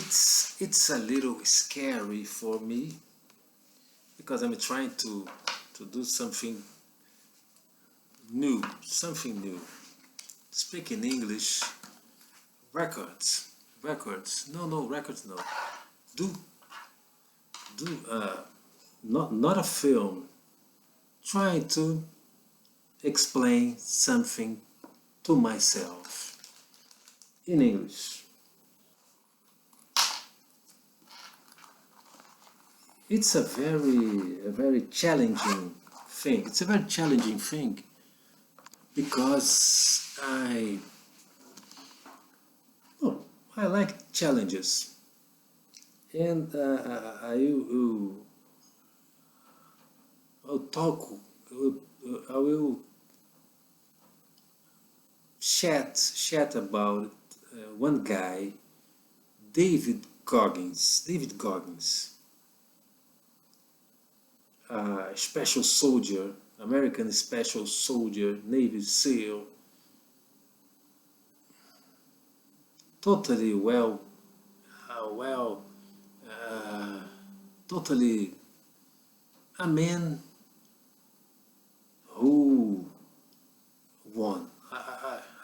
It's a little scary for me because I'm trying to do something new. Speaking English, records. No, records. No, do do not a film. Trying to explain something to myself in English. It's a very challenging thing. It's a very challenging thing because oh, I like challenges, and I'll talk. I will chat about one guy, David Goggings. David Goggings, special soldier, American special soldier, Navy SEAL, totally well, uh, totally a man who won.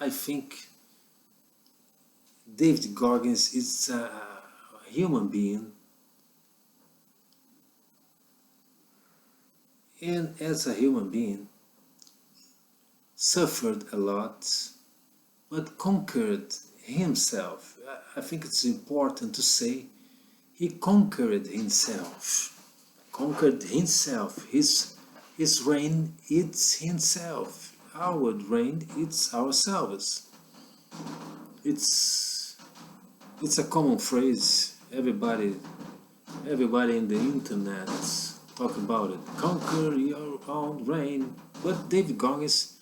I think David Goggins is a human being, and as a human being, suffered a lot, but conquered himself. I think it's important to say he conquered himself. Conquered himself. His reign it's himself. Our reign it's ourselves. It's it's a common phrase. Everybody in the internet talk about it. Conquer your own reign. But David Goggins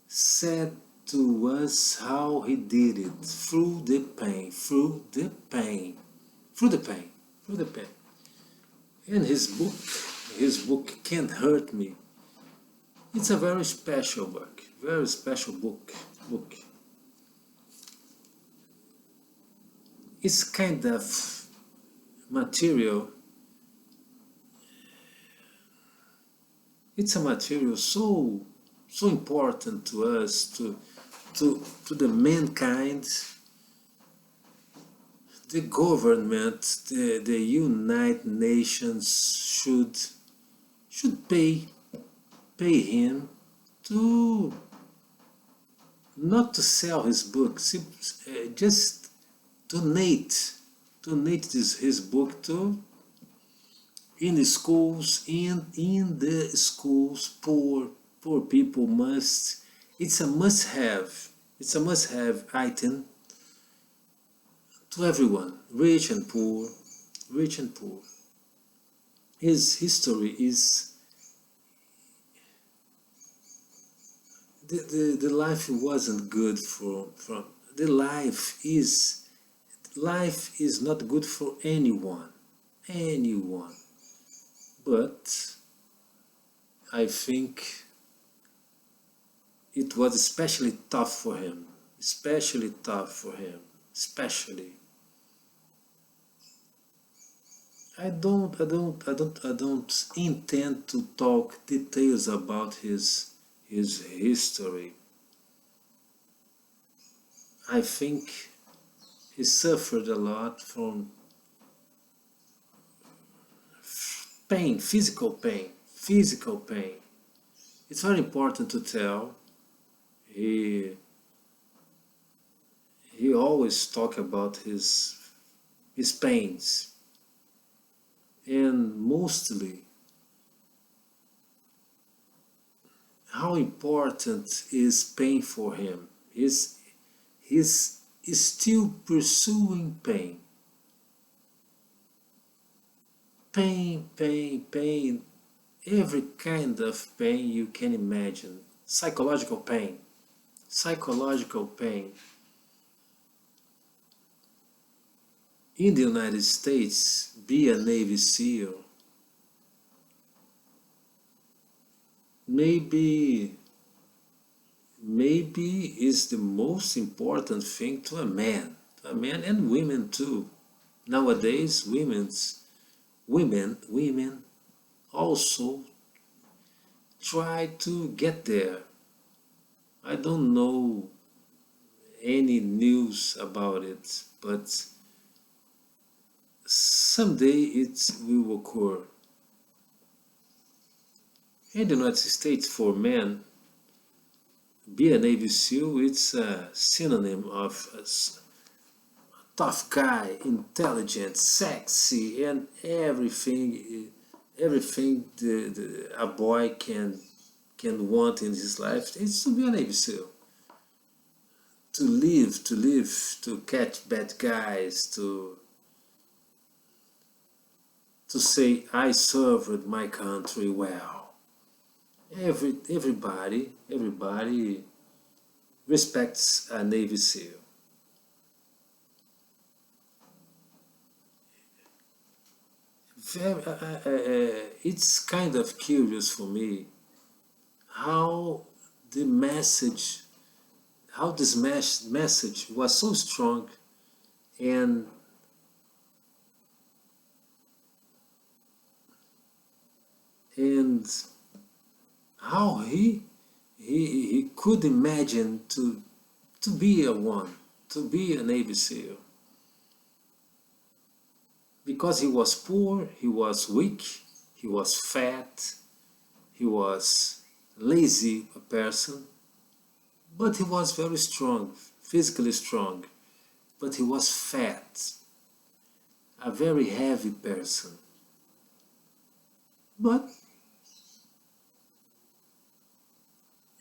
said to us how he did it through the pain, through the pain. And his book Can't Hurt Me. It's a very special book, very special book. It's kind of material. It's a material so important to us, to the mankind, the government, the United Nations should pay him to not to sell his books, just donate his book to in the schools, in the schools. Poor people must. It's a must have. It's a must have item to everyone, rich and poor, rich and poor. His history is the life wasn't good for the life is not good for anyone, but I think it was especially tough for him, especially. I don't intend to talk details about his history. I think he suffered a lot from pain, physical pain. It's very important to tell. He always talk about his pains, and mostly how important is pain for him. He's still pursuing pain. Pain, every kind of pain you can imagine. Psychological pain. In the United States, be a Navy SEAL, maybe is the most important thing to a man and women too. Nowadays, women also try to get there. I don't know any news about it, but someday it will occur. In the United States, for men, be a Navy SEAL, it's a synonym of a tough guy, intelligent, sexy, and everything a boy can want in his life is to be a Navy SEAL. To catch bad guys, to say I served my country well. Everybody respects a Navy SEAL. It's kind of curious for me how the message, how this message was so strong, and and how he could imagine to be to be a Navy SEAL. Because he was poor, he was weak, he was fat, he was lazy a person, but he was very strong, physically strong, but he was fat, a very heavy person. But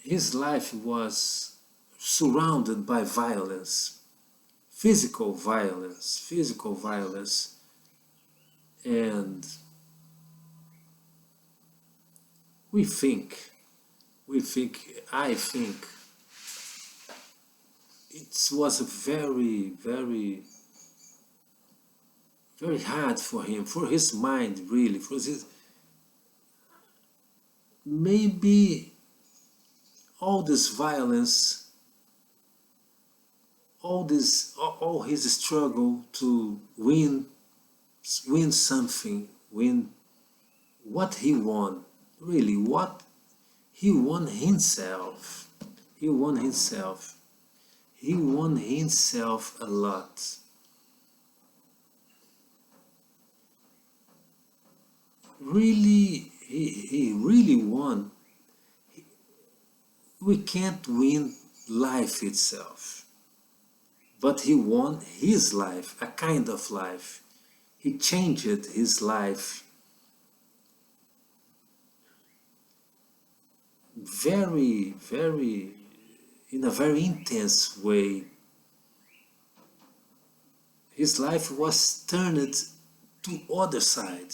his life was surrounded by violence, physical violence, and we think, I think, it was a very hard for him, for his mind, really, for his, maybe all this violence, all his struggle to win something, win what he won, really, what he won himself. He won himself. He won himself a lot. Really, he really won. We can't win life itself, but he won his life, a kind of life. He changed his life in a very intense way. His life was turned to other side.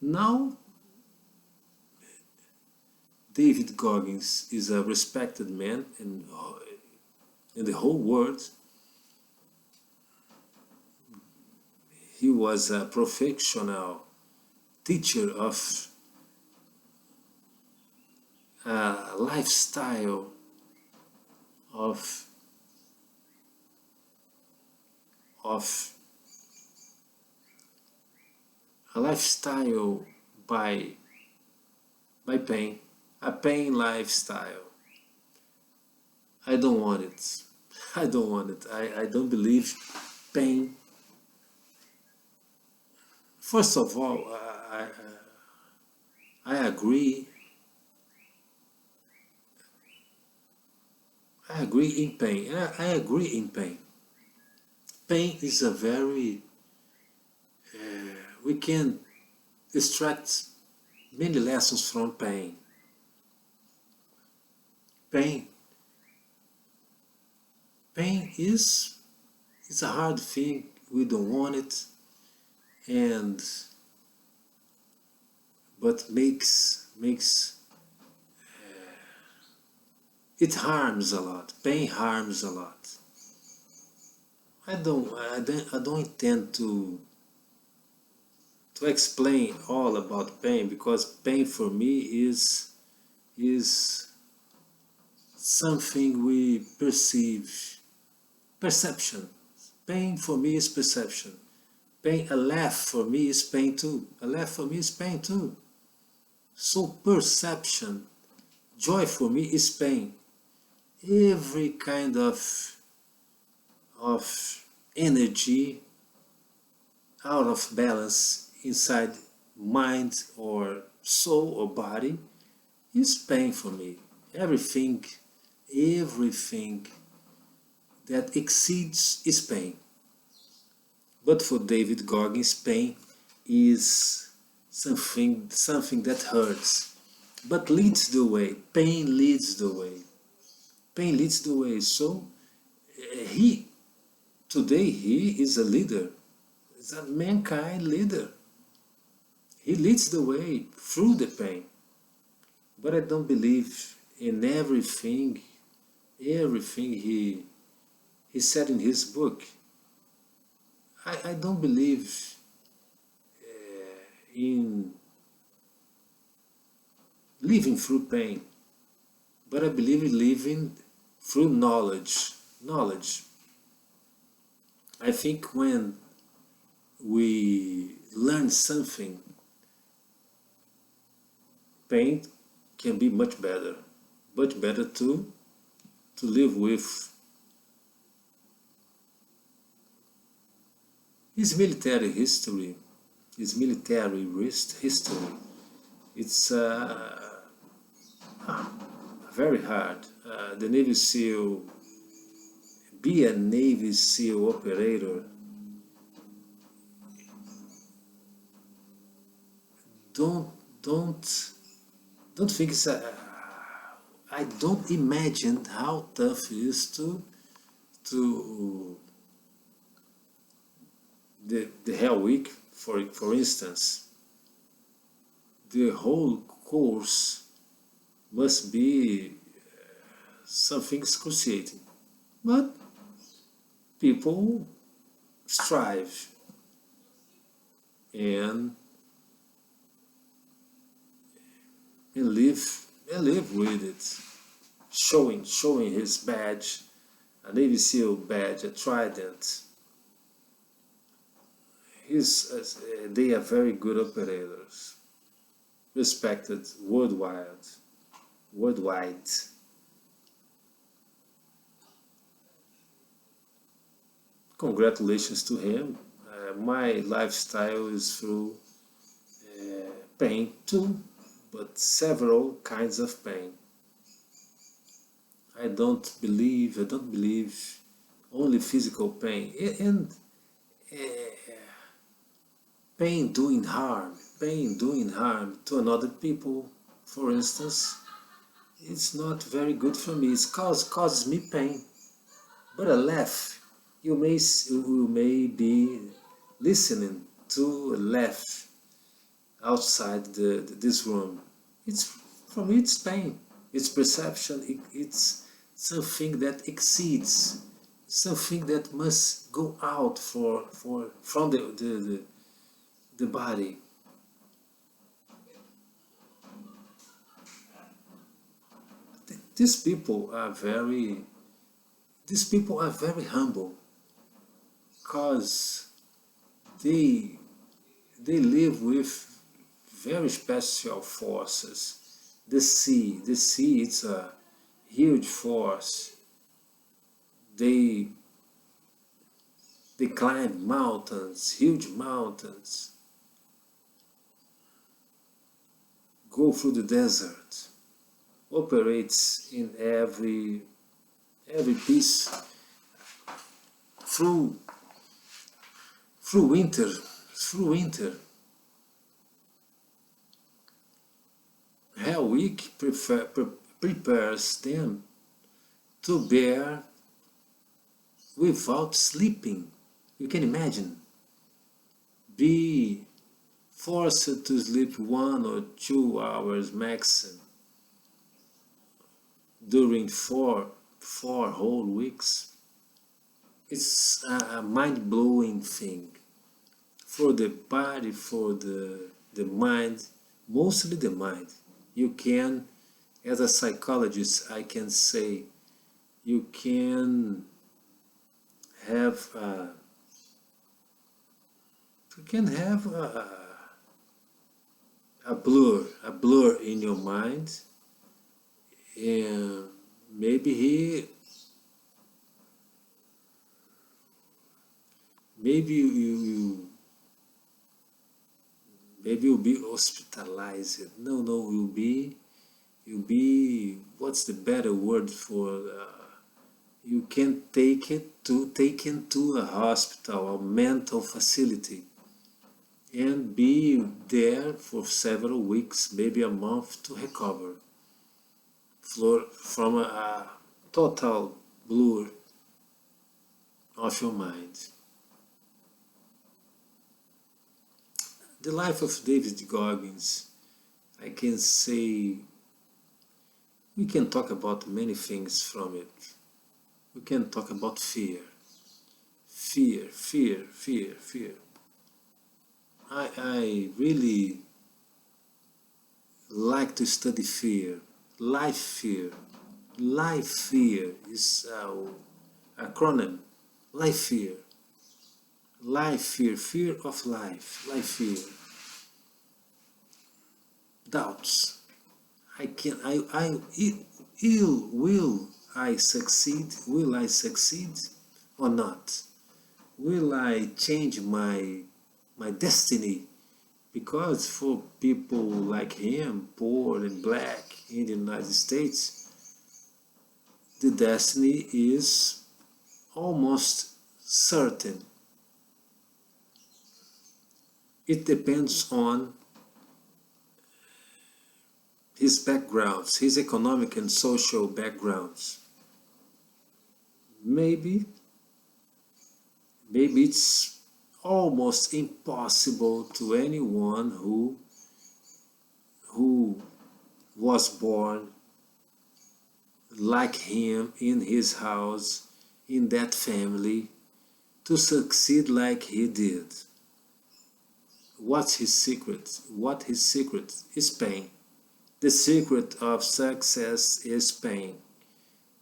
Now, David Goggins is a respected man in the whole world. He was a professional teacher of a lifestyle of a lifestyle by pain, a pain lifestyle. I don't want it. I don't want it. I don't believe pain. First of all, I agree. I agree in pain. I agree in pain. Pain is a very, we can extract many lessons from pain. Pain, pain is a hard thing. We don't want it, and but makes it harms a lot. Pain harms a lot. I don't intend to explain all about pain, because pain for me is something we perceive, perception. Pain for me is perception. Pain, a laugh for me is pain too. A laugh for me is pain too. So perception, joy for me is pain. Every kind of energy out of balance inside mind or soul or body is pain for me. Everything that exceeds is pain. But for David Goggins, pain is something that hurts, but leads the way. Pain leads the way. Pain leads the way. So he today he is a leader. He's a mankind leader. He leads the way through the pain. But I don't believe in everything he said in his book. I don't believe in living through pain, but I believe in living through knowledge. Knowledge. I think when we learn something, pain can be much better to live with. His military history, history, it's very hard. The Navy SEAL, be a Navy SEAL operator, don't think it's I don't imagine how tough it is to the Hell Week, for instance. The whole course must be something excruciating, but people strive and live with it, showing his badge, a Navy SEAL badge, a trident. They are very good operators, respected worldwide. Congratulations to him. My lifestyle is through pain too, but several kinds of pain. I don't believe only physical pain and pain doing harm to another people, for instance. It's not very good for me. It causes me pain. But a laugh, you may be listening to a laugh outside this room. It's for me. It's pain. It's perception. It's something that exceeds, something that must go out from the body. These people are very humble because they live with very special forces. The sea, it's a huge force. They climb mountains, huge mountains, go through the desert, operates in every piece through winter. Hell Week prepares them to bear without sleeping. You can imagine. Be forced to sleep 1 or 2 hours maximum during four whole weeks. It's a mind-blowing thing for the body, for the mind, mostly the mind. You can, as a psychologist, I can say, you can have you can have a blur in your mind, and maybe maybe maybe you'll be hospitalized. No, you'll be, what's the better word for, you can take into a hospital, a mental facility, and be there for several weeks, maybe a month, to recover from a total blur of your mind. The life of David Goggins, I can say, we can talk about many things from it. We can talk about fear. Fear. I really like to study fear. Life fear. Life fear is acronym. Life fear. Life fear. Fear of life. Life fear. Doubts. I can. Will I succeed? Will I succeed or not? Will I change my destiny? Because for people like him, poor and black in the United States, the destiny is almost certain. It depends on his backgrounds, his economic and social backgrounds. Maybe it's almost impossible to anyone who was born like him in his house, in that family, to succeed like he did. What's his secret? What his secret is pain. The secret of success is pain.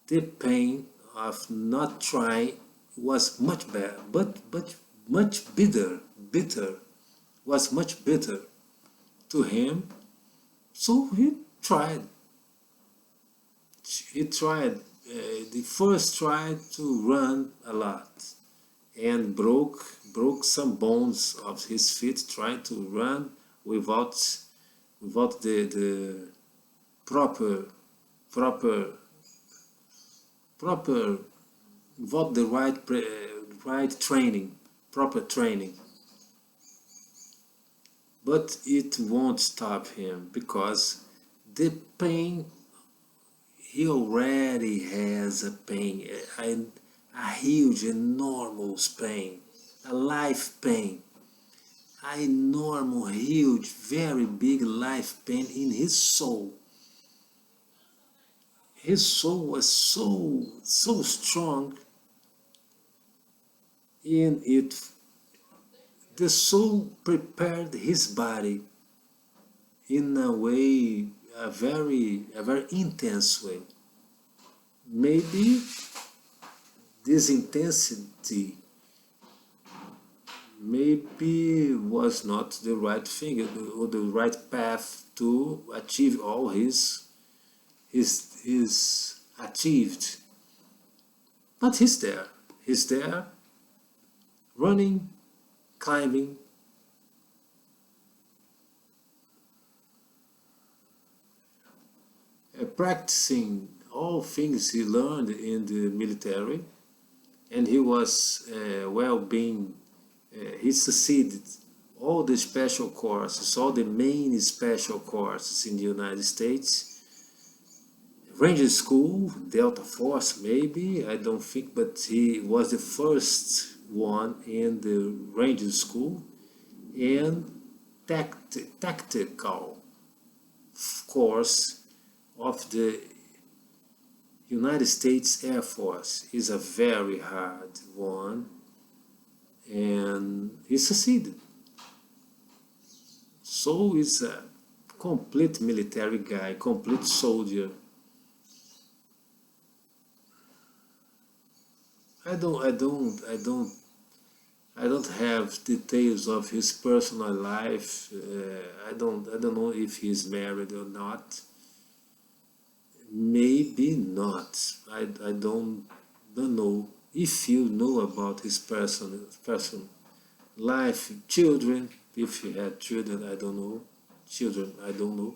The pain of not trying was much better, but much bitter, was much bitter to him. So he tried. He tried. The first tried to run a lot, and broke some bones of his feet trying to run without the proper proper proper without the right training, proper training. But it won't stop him, because the pain, he already has a pain, a huge, enormous pain, a life pain, a normal, huge, very big life pain in his soul. His soul was so strong in it. The soul prepared his body in a way, a very intense way. Maybe this intensity maybe was not the right thing, or the right path to achieve all his achieved. But he's there, running, climbing, practicing all things he learned in the military, and he was he succeeded all the special courses, all the main special courses in the United States. Ranger School, Delta Force, maybe, I don't think, but he was the first one in the Ranger School, and tactical course of the United States Air Force is a very hard one, and he succeeded. So he's a complete military guy, complete soldier. I don't have details of his personal life. I don't know if he's married or not. Maybe not. Don't know. If you know about his person life, children, if he had children, I don't know. Children, I don't know.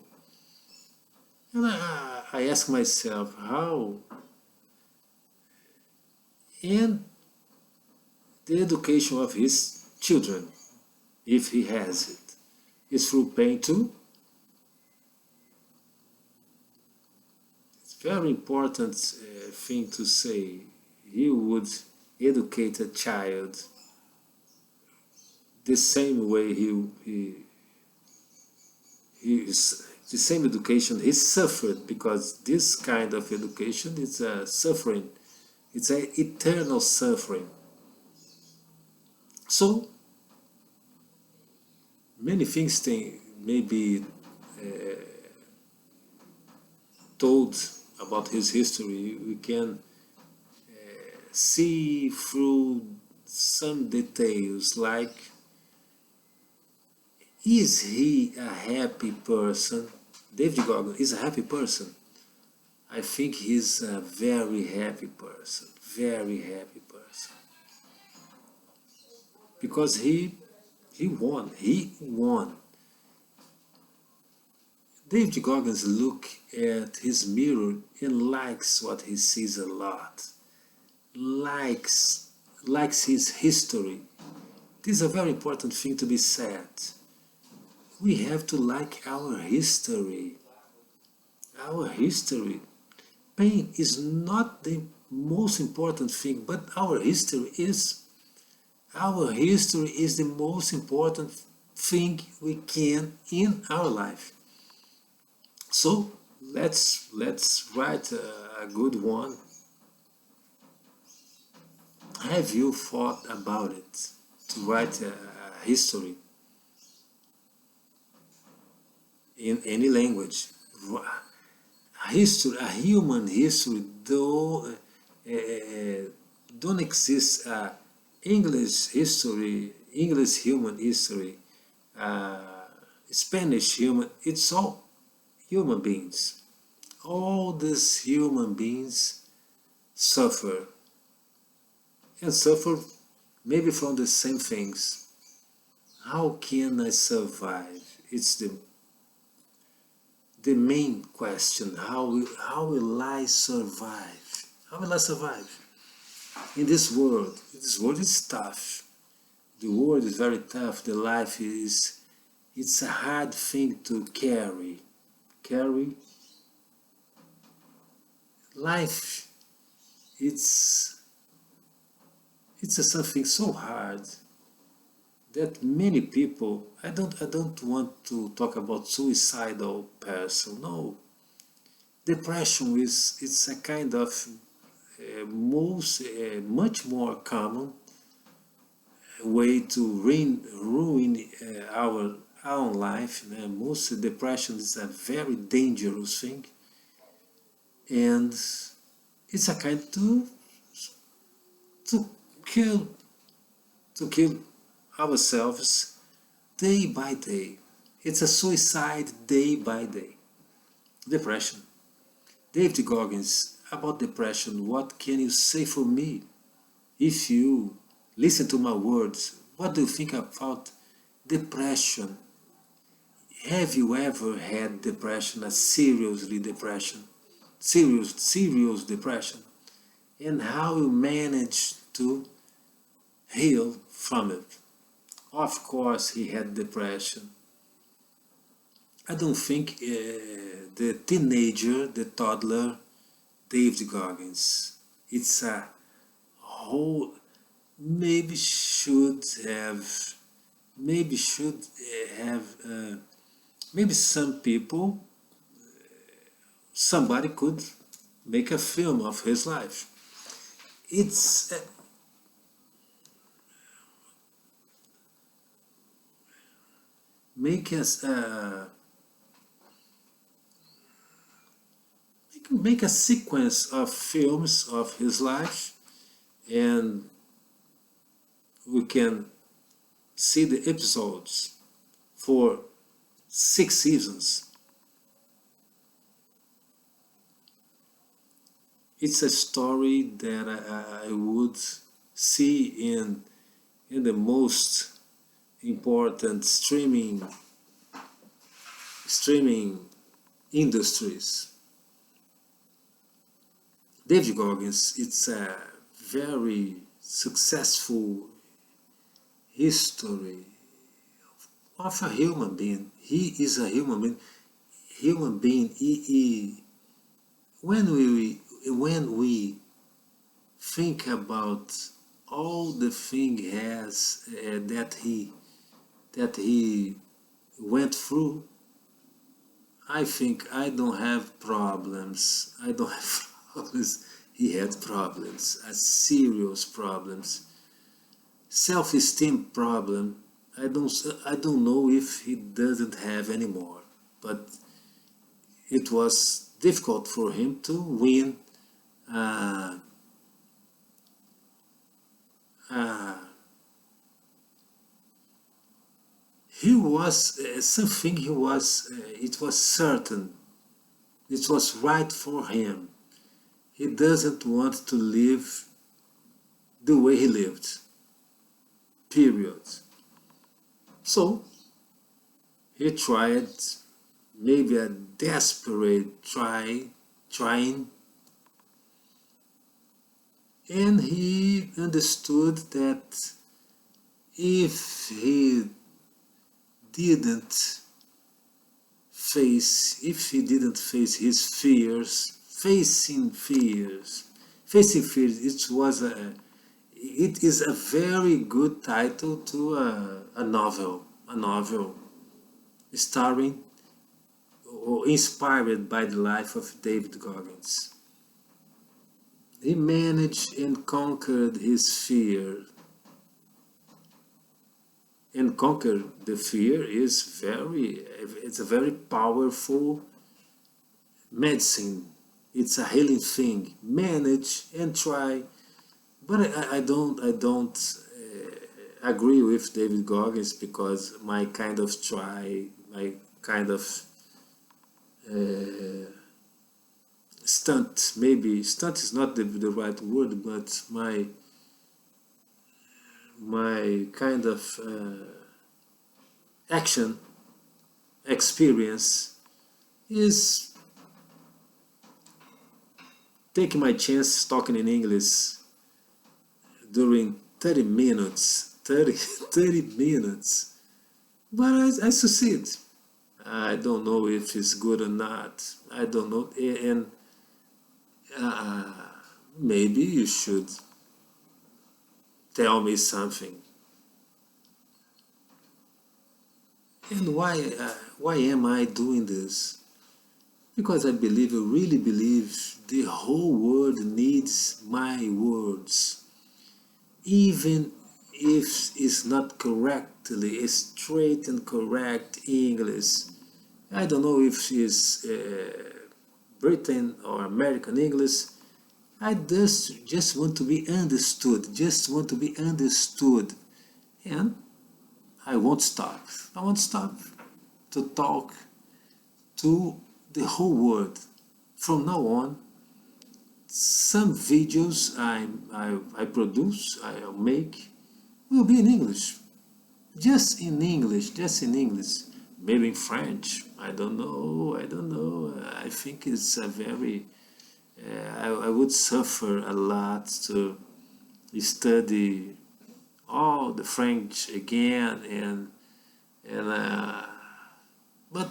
And I ask myself how, and the education of his children, if he has it, is through pain too. It's very important thing to say. He would educate a child the same way he is the same education he suffered, because this kind of education is a suffering. It's an eternal suffering. So many things may be told about his history. We can see through some details, like, is he a happy person? David Goggins is a happy person. I think he's a very happy person, very happy person, because he won. David Goggins look at his mirror and likes what he sees a lot. Likes his history. This is a very important thing to be said. We have to like our history. Our history. Pain is not the most important thing, but our history is. Our history is the most important thing we can in our life. So let's write a good one. Have you thought about it, to write a history in any language? History, a human history, though don't exist. English history, English human history, uh, Spanish human. It's all human beings. All these human beings suffer, and suffer maybe from the same things. How can I survive? It's the main question. How will I survive? How will I survive in this world? This world is tough. The world is very tough. The life is, it's a hard thing to carry. Carry life. It's something so hard that many people, I don't want to talk about suicidal person. No, depression is, it's a kind of much more common way to ruin our own life. Most depression is a very dangerous thing, and it's a kind to kill to kill ourselves day by day. It's a suicide day by day. Depression. David Goggins, about depression, what can you say for me? If you listen to my words, what do you think about depression? Have you ever had depression, a seriously depression? Serious depression? And how you manage to heal from it? Of course he had depression. I don't think the teenager, the toddler, David Goggins, it's a whole, maybe should have, maybe some people, somebody could make a film of his life. It's make us make a sequence of films of his life, and we can see the episodes for 6 seasons. It's a story that I would see in the most important streaming industries. David Goggins, it's a very successful history of a human being. He is a human being. Human being. When we think about all the thing has that he went through, I think I don't have problems. I don't have problems. He had problems, serious problems, self-esteem problem. I don't know if he doesn't have anymore, but it was difficult for him to win uh, uh, he was something he was it was certain, it was right for him. He doesn't want to live the way he lived, period. So he tried, maybe a desperate trying, and he understood that if he didn't if he didn't face his fears, it is a very good title to a novel starring or inspired by the life of David Goggins. He managed and conquered his fear, and conquer the fear it's a very powerful medicine. It's a healing thing. Manage and try, but I don't agree with David Goggins, because my kind of uh, stunt, maybe stunt is not the right word, but my kind of action experience is taking my chance talking in English during 30 minutes, 30 minutes, but I succeed. I don't know if it's good or not. I don't know, and uh, maybe you should tell me something. And why am I doing this? Because I really believe the whole world needs my words, even if it's not correctly straight and correct English. I don't know if it's Britain or American English. I just want to be understood, just want to be understood. And I won't stop. I won't stop to talk to the whole world. From now on, some videos I produce, I make, will be in English. Just in English. Maybe in French. I don't know. I don't know. I think it's a very. I would suffer a lot to study all the French again, and but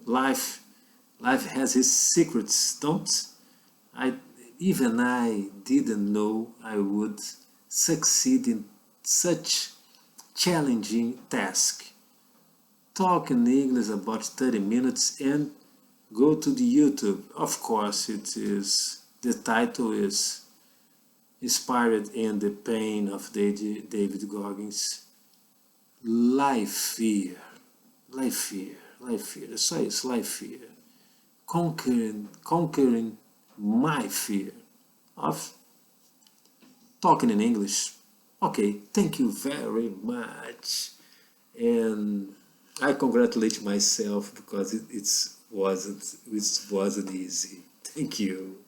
life life has its secrets, don't I? Even I didn't know I would succeed in such challenging task. Talk in English about 30 minutes and go to the YouTube. Of course, it is the title is inspired in the pain of David Goggins. Lifear, Lifear. So it's Lifear. Conquering my fear of talking in English. Okay, thank you very much. And I congratulate myself because it wasn't easy. Thank you.